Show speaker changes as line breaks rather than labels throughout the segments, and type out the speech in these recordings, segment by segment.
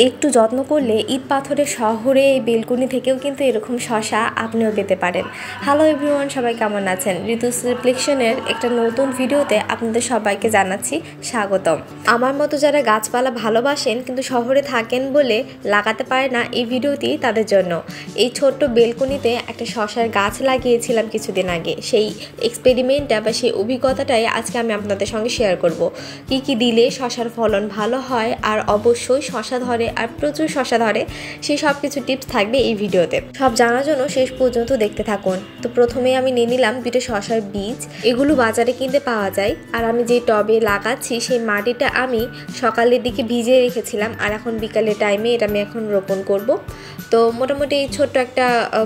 একটু যত্ন করলে ইট পাথরের শহরে এই বেলকুনি থেকেও কিন্তু এরকম শশা আপনিও পেতে পারেন। হ্যালো এভরিওয়ান, সবাই কেমন আছেন? ঋতুস রিফ্লেকশনের একটা নতুন ভিডিওতে আপনাদের সবাইকে জানাচ্ছি স্বাগতম। আমার মতো যারা গাছপালা ভালোবাসেন কিন্তু শহরে থাকেন বলে লাগাতে পারে না, এই ভিডিওটি তাদের জন্য। এই ছোট্ট বেলকুনিতে একটা শশার গাছ লাগিয়েছিলাম কিছুদিন আগে। সেই এক্সপেরিমেন্টটা বা সেই অভিজ্ঞতাটাই আজকে আমি আপনাদের সঙ্গে শেয়ার করব। কি কি দিলে শশার ফলন ভালো হয় আর অবশ্যই শশা ধরে আর প্রচুর শশা ধরে, সেই সব কিছু টিপস থাকবে এই ভিডিওতে। সব জানার জন্য শেষ পর্যন্ত দেখতে থাকুন। তো প্রথমেই আমি নিয়ে নিলাম দুটো শশার বীজ। এগুলো বাজারে কিনতে পাওয়া যায়। আর আমি যে টবে লাগাচ্ছি সেই মাটিটা আমি সকালের দিকে ভিজিয়ে রেখেছিলাম, আর এখন বিকালের টাইমে এটা আমি এখন রোপণ করব। তো মোটামুটি ছোট্ট একটা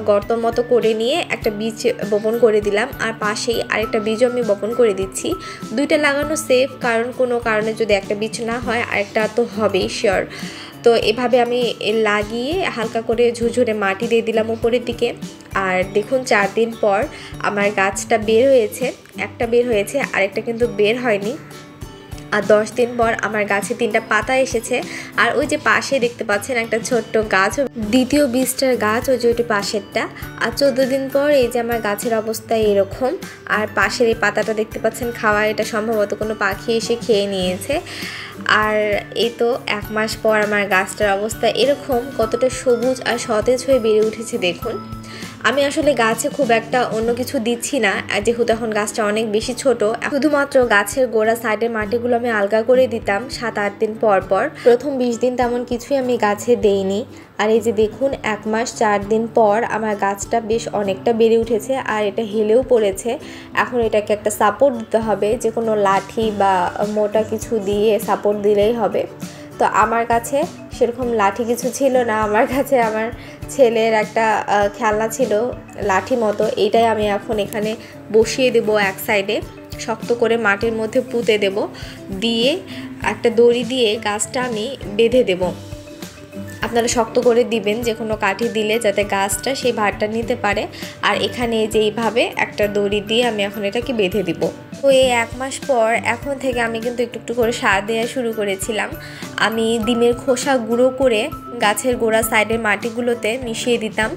গর্ত মতো করে নিয়ে একটা বীজ বপন করে দিলাম, আর পাশেই আরেকটা বীজও আমি বপন করে দিচ্ছি। দুইটা লাগানো সেফ, কারণ কোনো কারণে যদি একটা বীজ না হয় আরেকটা তো হবেই শিওর। তো এভাবে আমি লাগিয়ে হালকা করে ঝুরঝুরে মাটি দিয়ে দিলাম উপরের দিকে। আর দেখুন 4 দিন পর আমার গাছটা বের হয়েছে, একটা বের হয়েছে আরেকটা কিন্তু বের হয়নি। আর 10 দিন পর আমার গাছে 3টা পাতা এসেছে। আর ওই যে পাশে দেখতে পাচ্ছেন একটা ছোট্ট গাছ, দ্বিতীয় বীজটার গাছ, ওই যে ওইটি পাশেরটা। আর 14 দিন পর এই যে আমার গাছের অবস্থা এরকম। আর পাশের এই পাতাটা দেখতে পাচ্ছেন খাওয়া, এটা সম্ভবত কোনো পাখি এসে খেয়ে নিয়েছে। আর এই তো 1 মাস পর আমার গাছটার অবস্থা এরকম, কতটা সবুজ আর সতেজ হয়ে বেড়ে উঠেছে দেখুন। আমি আসলে গাছে খুব একটা অন্য কিছু দিচ্ছি না, যেহেতু এখন গাছটা অনেক বেশি ছোট। শুধুমাত্র গাছের গোড়া সাইডের মাটিগুলো আমি আলগা করে দিতাম 7-8 দিন পর পর। প্রথম 20 দিন তেমন কিছুই আমি গাছে দেইনি। আর এই যে দেখুন 1 মাস 4 দিন পর আমার গাছটা বেশ অনেকটা বেড়ে উঠেছে, আর এটা হেলেও পড়েছে। এখন এটাকে একটা সাপোর্ট দিতে হবে, যে কোনো লাঠি বা মোটা কিছু দিয়ে সাপোর্ট দিলেই হবে। তো আমার কাছে সেরকম লাঠি কিছু ছিল না, আমার কাছে আমার ছেলের একটা খেলনা ছিল লাঠি মতো, এইটাই আমি এখন এখানে বসিয়ে দেব এক সাইডে, শক্ত করে মাটির মধ্যে পুঁতে দেব, দিয়ে একটা দড়ি দিয়ে গাছটা আমি বেঁধে দেব। আপনারা শক্ত করে দিবেন, যে কোনো কাঠি দিলে যাতে গাছটা সেই ভারটা নিতে পারে। আর এখানে যে এইভাবে একটা দড়ি দিয়ে আমি এখন এটাকে বেঁধে দিব। তো এই 1 মাস পর এখন থেকে আমি কিন্তু একটু একটু করে সার দেওয়া শুরু করেছিলাম। আমি ডিমের খোসা গুঁড়ো করে গাছের গোড়া সাইডের মাটিগুলোতে মিশিয়ে দিতাম,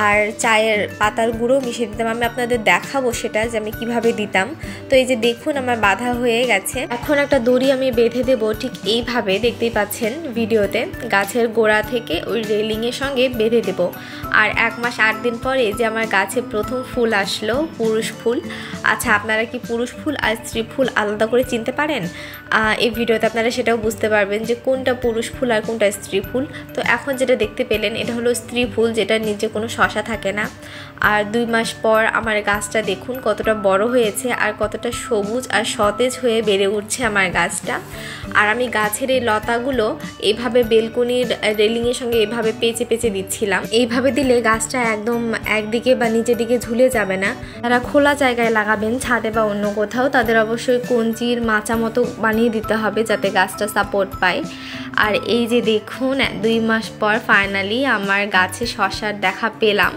আর চায়ের পাতার গুঁড়ো মিশিয়ে দিতাম। আমি আপনাদের দেখাবো সেটা যে আমি কিভাবে দিতাম। তো এই যে দেখুন আমার বাঁধা হয়ে গেছে। এখন একটা দড়ি আমি বেঁধে দেব ঠিক এইভাবে, দেখতেই পাচ্ছেন ভিডিওতে, গাছের গোড়া থেকে ওই রেলিংয়ের সঙ্গে বেঁধে দেব। আর 1 মাস 8 দিন পরে যে আমার গাছে প্রথম ফুল আসলো, পুরুষ ফুল। আচ্ছা, আপনারা কি পুরুষ ফুল আর স্ত্রী ফুল আলাদা করে চিনতে পারেন? এই ভিডিওতে আপনারা সেটাও বুঝতে পারবেন যে কোনটা পুরুষ ফুল আর কোনটা স্ত্রী ফুল। তো এখন যেটা দেখতে পেলেন এটা হলো স্ত্রী ফুল, যেটার নিচে কোনো শশা থাকে না। আর 2 মাস পর আমার গাছটা দেখুন কতটা বড় হয়েছে আর কতটা সবুজ আর সতেজ হয়ে বেড়ে উঠছে আমার গাছটা। আর আমি গাছের এই লতাগুলো এইভাবে বেলকনির রেলিংয়ের সঙ্গে এইভাবে পেঁচে পেঁচে দিচ্ছিলাম। এইভাবে দিলে গাছটা একদম একদিকে বা নিচের দিকে ঝুলে যাবে না। যারা খোলা জায়গায় লাগাবেন, ছাদে বা অন্য কোথাও, তাদের অবশ্যই কঞ্চির মাচা মতো বানিয়ে দিতে হবে যাতে গাছটা সাপোর্ট পায়। আর এই যে দেখুন 2 মাস পর ফাইনালি আমার গাছে শশার দেখা পেলাম।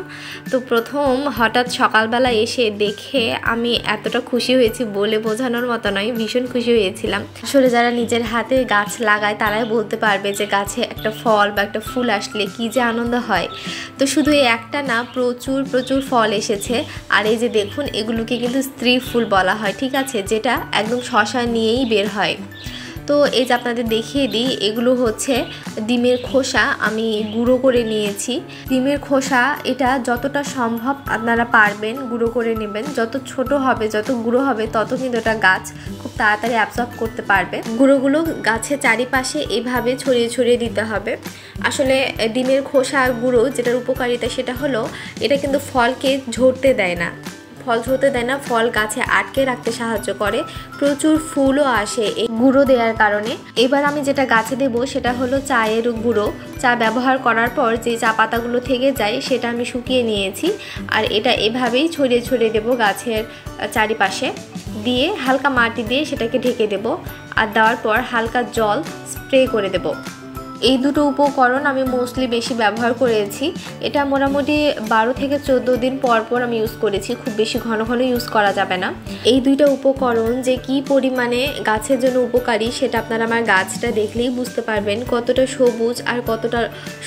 তো প্রথম হঠাৎ সকালবেলা এসে দেখে আমি এতটা খুশি হয়েছি বলে বোঝানোর মতো নয়, ভীষণ খুশি হয়েছিলাম। আসলে যারা নিজের হাতে গাছ লাগায় তারাই বলতে পারবে যে গাছে একটা ফল বা একটা ফুল আসলে কি যে আনন্দ হয়। তো শুধু এই একটা না, প্রচুর প্রচুর ফল এসেছে। আর এই যে দেখুন এগুলোকে কিন্তু স্ত্রী ফুল বলা হয়, ঠিক আছে, যেটা একদম শশা নিয়েই বের হয়। তো এই যে আপনাদের দেখিয়ে দিই, এগুলো হচ্ছে ডিমের খোসা, আমি গুঁড়ো করে নিয়েছি। ডিমের খোসা এটা যতটা সম্ভব আপনারা পারবেন গুঁড়ো করে নেবেন। যত ছোট হবে, যত গুঁড়ো হবে, তত কিন্তু এটা গাছ খুব তাড়াতাড়ি অ্যাবজর্ব করতে পারবে। গুঁড়োগুলো গাছের চারিপাশে এইভাবে ছড়িয়ে ছড়িয়ে দিতে হবে। আসলে ডিমের খোসা গুঁড়ো যেটার উপকারিতা সেটা হলো এটা কিন্তু ফলকে ঝরতে দেয় না, ফল ঝরতে দেয় না, ফল গাছে আটকে রাখতে সাহায্য করে। প্রচুর ফুলও আসে এই গুঁড়ো দেওয়ার কারণে। এবার আমি যেটা গাছে দেব সেটা হলো চায়ের গুঁড়ো। চা ব্যবহার করার পর যে চা পাতাগুলো থেকে যায় সেটা আমি শুকিয়ে নিয়েছি, আর এটা এভাবেই ছড়িয়ে ছড়িয়ে দেব গাছের চারিপাশে। দিয়ে হালকা মাটি দিয়ে সেটাকে ঢেকে দেব, আর দেওয়ার পর হালকা জল স্প্রে করে দেব। এই দুটো উপকরণ আমি মোস্টলি বেশি ব্যবহার করেছি। এটা মোটামুটি 12 থেকে 14 দিন পর পর আমি ইউজ করেছি, খুব বেশি ঘন ঘন ইউজ করা যাবে না। এই দুইটা উপকরণ যে কি পরিমাণে গাছের জন্য উপকারী সেটা আপনারা আমার গাছটা দেখলেই বুঝতে পারবেন, কতটা সবুজ আর কতটা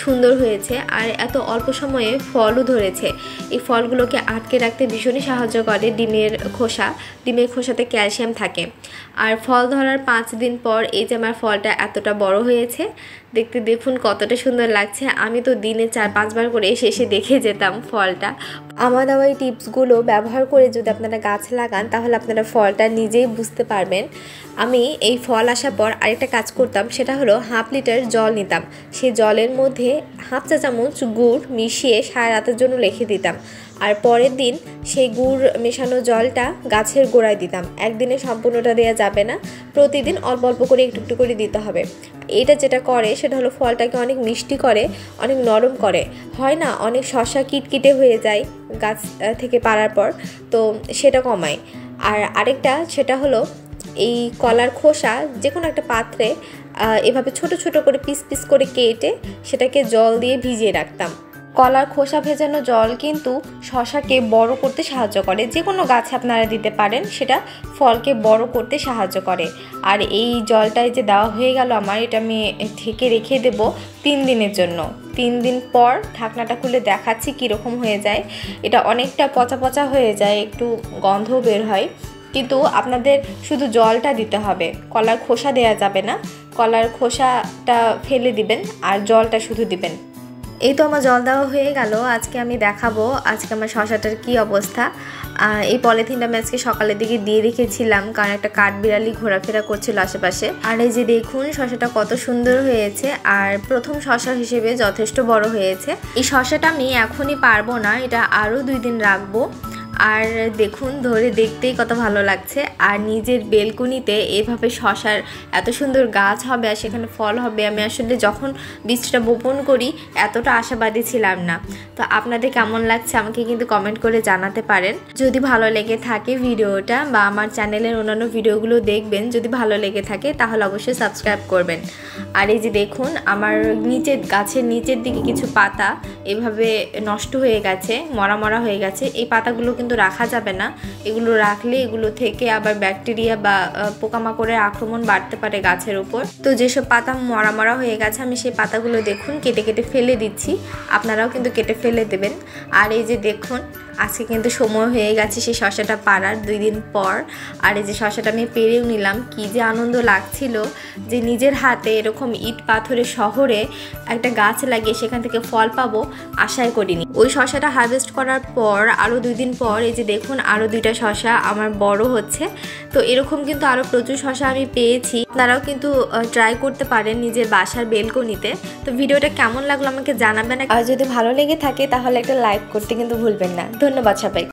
সুন্দর হয়েছে, আর এত অল্প সময়ে ফলও ধরেছে। এই ফলগুলোকে আটকে রাখতে ভীষণই সাহায্য করে ডিমের খোসাতে ক্যালসিয়াম থাকে। আর ফল ধরার 5 দিন পর এই যে আমার ফলটা এতটা বড় হয়েছে, দেখতে দেখুন কতটা সুন্দর লাগছে। আমি তো দিনে 4-5 বার করে এসে দেখে যেতাম ফলটা। আমার দেওয়া এই টিপসগুলো ব্যবহার করে যদি আপনারা গাছ লাগান তাহলে আপনারা ফলটা নিজেই বুঝতে পারবেন। আমি এই ফল আসার পর আরেকটা কাজ করতাম, সেটা হলো 1/2 লিটার জল নিতাম, সেই জলের মধ্যে 1/2 চা চামচ গুড় মিশিয়ে সারা রাতের জন্য রেখে দিতাম, আর পরের দিন সেই গুড় মেশানো জলটা গাছের গোড়ায় দিতাম। একদিনে সম্পূর্ণটা দেওয়া যাবে না, প্রতিদিন অল্প অল্প করে একটু একটু করে দিতে হবে। এটা যেটা করে সেটা হলো ফলটাকে অনেক মিষ্টি করে, অনেক নরম করে। হয় না অনেক শসা কিটকিটে হয়ে যায় গাছ থেকে পাড়ার পর, তো সেটা কমায়। আর আরেকটা সেটা হলো এই কলার খোসা যে কোনো একটা পাত্রে এভাবে ছোট ছোট করে পিস পিস করে কেটে সেটাকে জল দিয়ে ভিজিয়ে রাখতাম। কলার খোসা ভেজানো জল কিন্তু শসাকে বড় করতে সাহায্য করে, যে কোনো গাছে আপনারা দিতে পারেন, সেটা ফলকে বড় করতে সাহায্য করে। আর এই জলটাই যে দেওয়া হয়ে গেল আমার, এটা আমি ঢেকে রেখে দেব 3 দিনের জন্য। 3 দিন পর ঢাকনাটা খুলে দেখাচ্ছি কীরকম হয়ে যায়। এটা অনেকটা পচা পচা হয়ে যায়, একটু গন্ধ বের হয়, কিন্তু আপনাদের শুধু জলটা দিতে হবে, কলার খোসা দেয়া যাবে না। কলার খোসাটা ফেলে দিবেন আর জলটা শুধু দিবেন। এই তো আমার জল দেওয়া হয়ে গেল। আজকে আমি দেখাবো আজকে আমার শসাটার কি অবস্থা। এই পলিথিনটা আমি আজকে সকালের দিকে দিয়ে রেখেছিলাম, কারণ একটা কাঠবিড়ালি ঘোরাফেরা করছিল আশেপাশে। আর এই যে দেখুন শসাটা কত সুন্দর হয়েছে, আর প্রথম শসা হিসেবে যথেষ্ট বড় হয়েছে। এই শসাটা আমি এখনই পারবো না, এটা আরও 2 দিন রাখবো। আর দেখুন ধরে দেখতেই কত ভালো লাগছে। আর নিজের বেলকনিতে এভাবে শসার এত সুন্দর গাছ হবে আর সেখানে ফল হবে, আমি আসলে যখন বীজটা বপন করি এতটা আশাবাদী ছিলাম না। তো আপনাদের কেমন লাগছে আমাকে কিন্তু কমেন্ট করে জানাতে পারেন। যদি ভালো লেগে থাকে ভিডিওটা বা আমার চ্যানেলের অন্যান্য ভিডিওগুলো দেখবেন, যদি ভালো লেগে থাকে তাহলে অবশ্যই সাবস্ক্রাইব করবেন। আর এই যে দেখুন আমার গাছের নিচের দিকে কিছু পাতা এভাবে নষ্ট হয়ে গেছে, মরা হয়ে গেছে। এই পাতাগুলো কিন্তু রাখা যাবে না, এগুলো রাখলে এগুলো থেকে আবার ব্যাকটেরিয়া বা পোকামাকড়ের আক্রমণ বাড়তে পারে গাছের উপর। তো যেসব পাতা মরা হয়ে গেছে আমি সেই পাতাগুলো দেখুন কেটে কেটে ফেলে দিচ্ছি, আপনারাও কিন্তু কেটে ফেলে দেবেন। আর এই যে দেখুন আজকে কিন্তু সময় হয়ে গেছে সেই শসাটা পাড়ার 2 দিন পর। আর এই যে শসাটা আমি পেরেও নিলাম, কি যে আনন্দ লাগছিল যে নিজের হাতে এরকম ইট পাথরের শহরে একটা গাছ লাগিয়ে সেখান থেকে ফল পাবো আশাই করিনি। ওই শসাটা হারভেস্ট করার পর আরও 2 দিন পর এই যে দেখুন আরও 2টা শসা আমার বড় হচ্ছে। তো এরকম কিন্তু আরও প্রচুর শসা আমি পেয়েছি, আপনারাও কিন্তু ট্রাই করতে পারেন নিজের বাসার বেলকনিতে। তো ভিডিওটা কেমন লাগলো আমাকে জানাবেন, আর যদি ভালো লেগে থাকে তাহলে একটা লাইক করতে কিন্তু ভুলবেন না। ধন্যবাদ সবাই।